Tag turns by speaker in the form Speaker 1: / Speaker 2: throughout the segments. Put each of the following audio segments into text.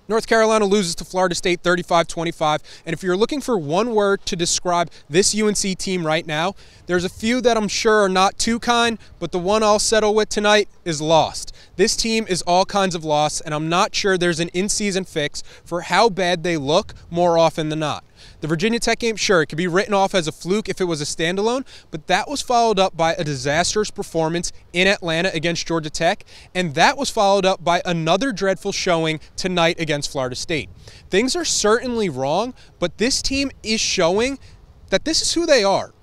Speaker 1: North Carolina loses to Florida State 35-25, and if you're looking for one word to describe this UNC team right now, there's a few that I'm sure are not too kind, but the one I'll settle with tonight is lost. This team is all kinds of lost, and I'm not sure there's an in-season fix for how bad they look more often than not. The Virginia Tech game, sure, it could be written off as a fluke if it was a standalone, but that was followed up by a disastrous performance in Atlanta against Georgia Tech, and that was followed up by another dreadful showing tonight against Florida State. Things are certainly wrong, but this team is showing that this is who they are.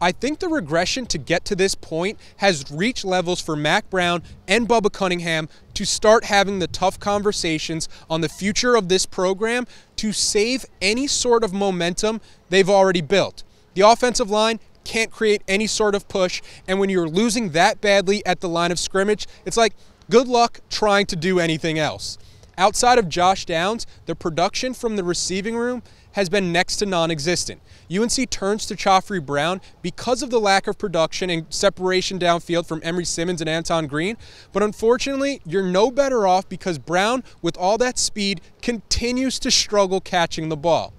Speaker 1: I think the regression to get to this point has reached levels for Mack Brown and Bubba Cunningham to start having the tough conversations on the future of this program to save any sort of momentum they've already built. The offensive line can't create any sort of push, and when you're losing that badly at the line of scrimmage, it's like, good luck trying to do anything else. Outside of Josh Downs, the production from the receiving room has been next to non-existent. UNC turns to Joffrey Brown because of the lack of production and separation downfield from Emory Simmons and Anton Green, but unfortunately, you're no better off because Brown, with all that speed, continues to struggle catching the ball.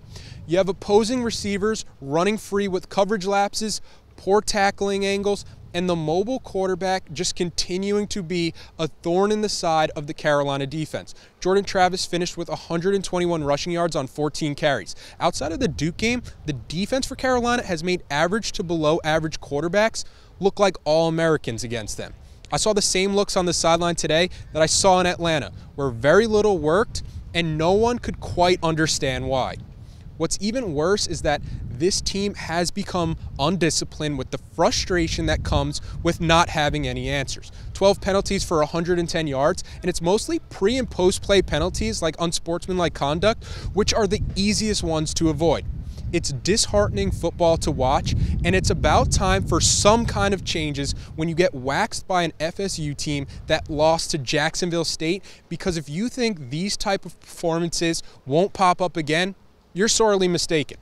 Speaker 1: You have opposing receivers running free with coverage lapses, poor tackling angles, and the mobile quarterback just continuing to be a thorn in the side of the Carolina defense. Jordan Travis finished with 121 rushing yards on 14 carries. Outside of the Duke game, the defense for Carolina has made average to below average quarterbacks look like All-Americans against them. I saw the same looks on the sideline today that I saw in Atlanta, where very little worked and no one could quite understand why. What's even worse is that this team has become undisciplined with the frustration that comes with not having any answers. 12 penalties for 110 yards, and it's mostly pre- and post-play penalties like unsportsmanlike conduct, which are the easiest ones to avoid. It's disheartening football to watch, and it's about time for some kind of changes when you get waxed by an FSU team that lost to Jacksonville State, because if you think these type of performances won't pop up again, you're sorely mistaken.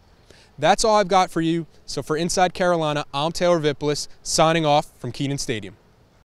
Speaker 1: That's all I've got for you. So for Inside Carolina, I'm Taylor Vippolis, signing off from Kenan Stadium.